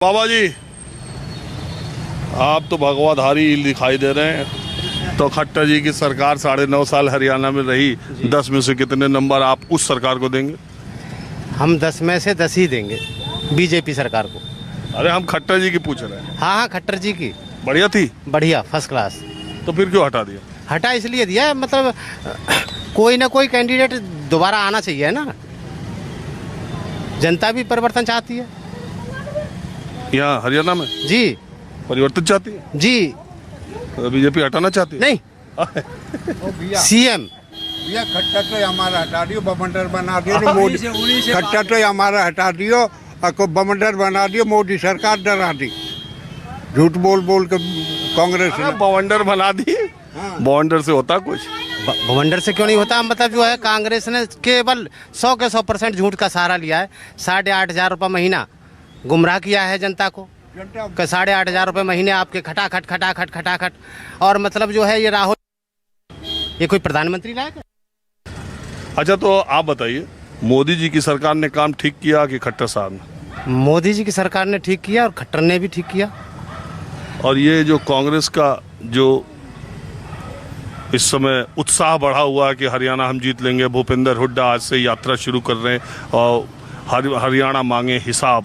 बाबा जी, आप तो भगवाधारी दिखाई दे रहे हैं। तो खट्टर जी की सरकार 9.5 साल हरियाणा में रही, 10 में से कितने नंबर आप उस सरकार को देंगे? हम 10 में से 10 ही देंगे बीजेपी सरकार को। अरे हम खट्टर जी की पूछ रहे हैं। हाँ, खट्टर जी की बढ़िया थी, बढ़िया, फर्स्ट क्लास। तो फिर क्यों हटा दिया? हटा इसलिए दिया, मतलब कोई ना कोई कैंडिडेट दोबारा आना चाहिए ना। जनता भी परिवर्तन चाहती है यहाँ हरियाणा में जी। परिवर्तन चाहती है जी बीजेपी हटाना चाहती है? नहीं सीएम भैया खट्टर तो हमारा हटा दियो, बमंडर बना दियो मोदी। खट्टर तो हमारा हटा दियो, को बमंडर बना दियो, मोदी सरकार डरा दी। झूठ बोल बोल के कांग्रेस ने बवंडर बना दी। बवंडर से होता कुछ? भवंडर से क्यों नहीं होता? मतलब जो है कांग्रेस ने केवल 100 के 100% झूठ का सहारा लिया है। 8,500 रुपये महीना गुमराह किया है जनता को। 8,500 रुपये महीने आपके खटाखट। और मतलब जो है ये राहुल, ये कोई प्रधानमंत्री लायक है? अच्छा, तो आप बताइए, मोदी जी की सरकार ने काम ठीक किया कि खट्टर साहब ने? मोदी जी की सरकार ने ठीक किया और खट्टर ने भी ठीक किया। और ये जो कांग्रेस का जो इस समय उत्साह बढ़ा हुआ है कि हरियाणा हम जीत लेंगे, भूपेंद्र हुड्डा आज से यात्रा शुरू कर रहे हैं और हरियाणा मांगे हिसाब,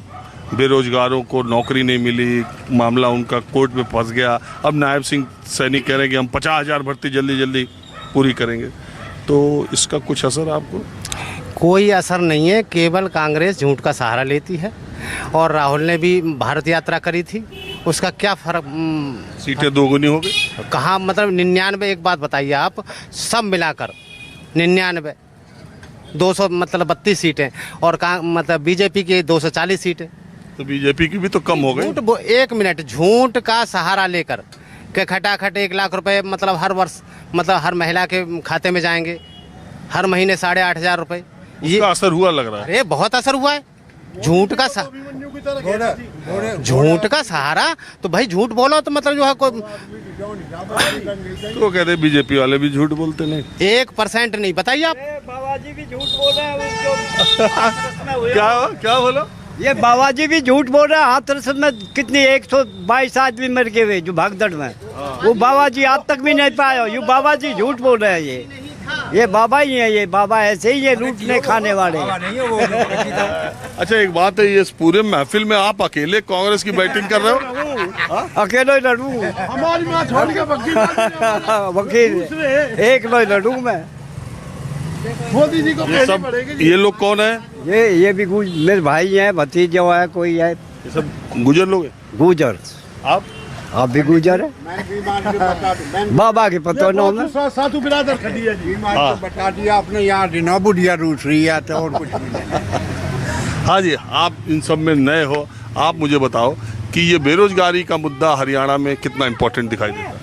बेरोजगारों को नौकरी नहीं मिली, मामला उनका कोर्ट में फंस गया। अब नायब सिंह सैनी कह रहे हैं कि हम 50,000 भर्ती जल्दी पूरी करेंगे। तो इसका कुछ असर आपको? कोई असर नहीं है, केवल कांग्रेस झूठ का सहारा लेती है। और राहुल ने भी भारत यात्रा करी थी, उसका क्या फर्क? सीटें दोगुनी हो गई। कहाँ? मतलब 99, एक बात बताइए आप, सब मिलाकर 99, 200 मतलब 32 सीटें, और मतलब बीजेपी की 240 सीटें। तो बीजेपी की भी तो कम हो गई। एक मिनट, झूठ का सहारा लेकर के खटाखट 1 लाख रुपए मतलब हर वर्ष, मतलब हर महिला के खाते में जाएंगे, हर महीने 8,500 रुपए। ये असर हुआ लग रहा है? अरे बहुत असर हुआ है। झूठ का सहारा, तो भाई झूठ बोलो तो मतलब जो है कोई तो कहते बीजेपी वाले भी झूठ बोलते नहीं। 1% नहीं। बताइए आप। बाबा जी भी झूठ बोल रहे हैं। क्या बोला? ये बाबा जी भी झूठ बोल रहे हैं। हाथरस में कितनी 122 आदमी मर गए जो भागदड़ में, वो बाबा जी आज तक भी नहीं पाया। ये बाबा जी झूठ बोल रहे हैं। ये बाबा ही है, ये बाबा ऐसे ही ये लूटने खाने वाले। अच्छा, एक बात है, ये पूरे महफिल में आप अकेले कांग्रेस की बैटिंग कर रहे हो? अकेले लड़ू हमारी माँ छोड़ के वकील एक लोग लड़ू मैं। मोदी जी को ये लोग कौन है? ये भी मेरे भाई हैं, भतीजे है, कोई है। ये सब गुजर लोग हैं। गुजर आप भी गुजर है। बाबा के पता न साधु बिरादर खड़िया जी बता दिया आपने। यहाँ दिना बुढ़िया रूस रही है तो और कुछ नहीं। हाँ जी, आप इन सब में नए हो, आप मुझे बताओ कि ये बेरोजगारी का मुद्दा हरियाणा में कितना इम्पोर्टेंट दिखाई देता है?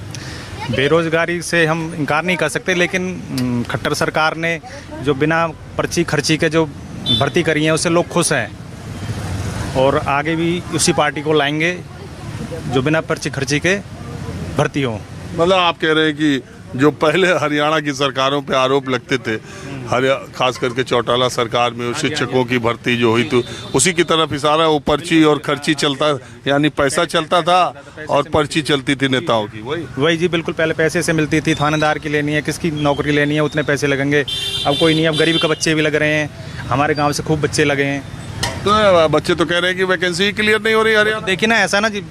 बेरोजगारी से हम इनकार नहीं कर सकते, लेकिन खट्टर सरकार ने जो बिना पर्ची खर्ची के जो भर्ती करी है उससे लोग खुश हैं, और आगे भी उसी पार्टी को लाएंगे जो बिना पर्ची खर्ची के भर्ती हो। मतलब आप कह रहे हैं कि जो पहले हरियाणा की सरकारों पे आरोप लगते थे, खास करके चौटाला सरकार में शिक्षकों की भर्ती जो हुई तो उसी की तरफ इशारा, वो पर्ची और खर्ची चलता, यानी पैसा चलता था और पर्ची चलती थी नेताओं की। वही जी, बिल्कुल। पहले पैसे से मिलती थी, थानेदार की लेनी है, किसकी नौकरी लेनी है, उतने पैसे लगेंगे। अब कोई नहीं, अब गरीब के बच्चे भी लग रहे हैं। हमारे गाँव से खूब बच्चे लगे हैं। तो बच्चे तो कह रहे हैं कि वैकेंसी क्लियर नहीं हो रही हरियाणा। देखिए ना, ऐसा ना जी,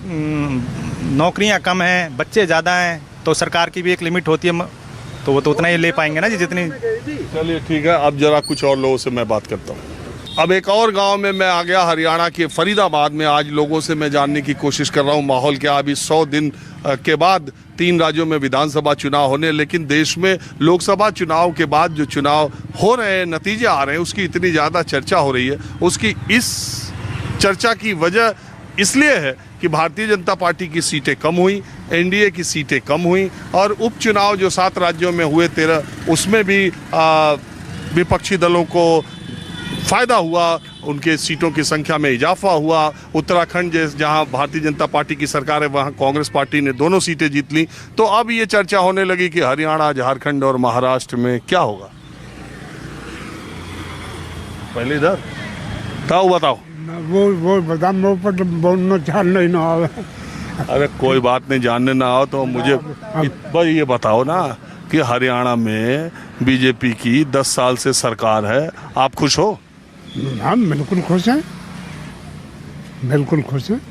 नौकरियां कम हैं, बच्चे ज़्यादा हैं, तो सरकार की भी एक लिमिट होती है, तो वो तो उतना ही ले पाएंगे ना जी जितनी। चलिए ठीक है, अब जरा कुछ और लोगों से मैं बात करता हूँ। अब एक और गांव में मैं आ गया, हरियाणा के फरीदाबाद में। आज लोगों से मैं जानने की कोशिश कर रहा हूँ माहौल क्या। अभी 100 दिन के बाद 3 राज्यों में विधानसभा चुनाव होने, लेकिन देश में लोकसभा चुनाव के बाद जो चुनाव हो रहे हैं, नतीजे आ रहे हैं, उसकी इतनी ज़्यादा चर्चा हो रही है। उसकी इस चर्चा की वजह इसलिए है कि भारतीय जनता पार्टी की सीटें कम हुई, एनडीए की सीटें कम हुई, और उपचुनाव जो 7 राज्यों में हुए 13, उसमें भी विपक्षी दलों को फ़ायदा हुआ, उनके सीटों की संख्या में इजाफा हुआ। उत्तराखंड जहां भारतीय जनता पार्टी की सरकार है, वहां कांग्रेस पार्टी ने दोनों सीटें जीत ली। तो अब ये चर्चा होने लगी कि हरियाणा, झारखंड और महाराष्ट्र में क्या होगा। पहले इधर बताओ। वो बता मेरे ऊपर तो बोलना जानना ही ना आवे। अरे कोई बात नहीं, जानने ना आओ तो मुझे बस ये बताओ ना कि हरियाणा में बीजेपी की 10 साल से सरकार है, आप खुश हो? हम बिल्कुल खुश हैं, बिल्कुल खुश हैं।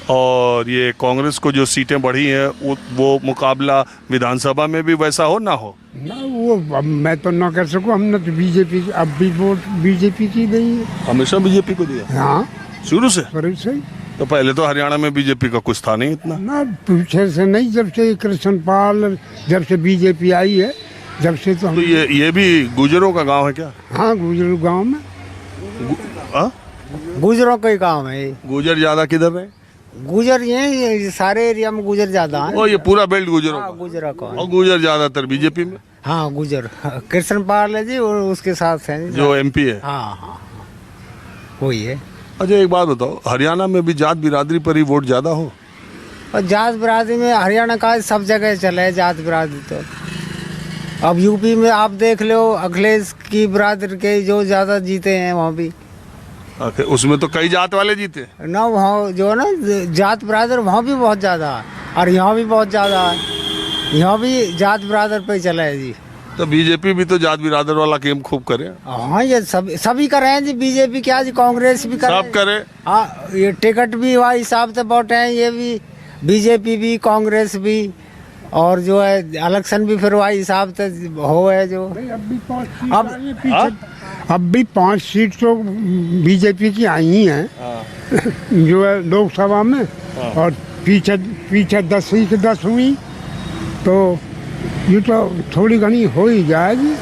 और ये कांग्रेस को जो सीटें बढ़ी हैं वो मुकाबला विधानसभा में भी वैसा हो ना हो? ना वो अब मैं तो ना कर सकूं, हमने तो बीजेपी अब भी वोट बीजेपी की दी है। हमेशा बीजेपी को दिया हाँ शुरू से? सही। तो पहले तो हरियाणा में बीजेपी का कुछ था नहीं इतना। ना पीछे से नहीं, जब से कृष्ण पाल, जब से बीजेपी आई है, जब से तो तो ये भी गुजरों का गांव है क्या? हाँ गुजर गांव में हाँ? गुजरों का ही काम है। गुजर ज्यादा किधर रहे? गुजर ये सारे एरिया में गुजर ज्यादा है। ओ ये पूरा बेल्ट गुजरों का। गुजरा का। और गुजर ज्यादातर बीजेपी में? हाँ गुजर कृष्ण पाल है जी, और उसके साथ है जो एमपी है। हाँ वही है। अच्छा एक बात बताओ, हरियाणा में भी जात बिरादरी पर ही वोट ज्यादा हो? और जात बिरादरी में हरियाणा का सब जगह चले है जात बिरादरी। तो अब यूपी में आप देख लो, अखिलेश की बिरादरी के जो ज्यादा जीते हैं वहाँ भी। उसमें तो कई जात वाले जीते ना, वहाँ जो है ना जात बिरादर वहाँ भी बहुत ज्यादा है, और यहाँ भी बहुत ज्यादा है। यहाँ भी जात बिरादर पे चला है जी। तो बीजेपी भी तो जात बिरादर वाला गेम खूब करे। हाँ ये सभी कर रहे हैं जी, बीजेपी क्या जी, कांग्रेस भी कर सब करे। हाँ ये टिकट भी वही हिसाब से बांटे हैं, ये भी बीजेपी भी कांग्रेस भी, और जो है इलेक्शन भी फिर वही हिसाब से हो है जो। अब भी 5 सीट तो बीजेपी की आई ही हैं जो है लोकसभा में, और पीछे 10 ही 10 हुई, तो ये तो थोड़ी घनी हो ही जाएगी।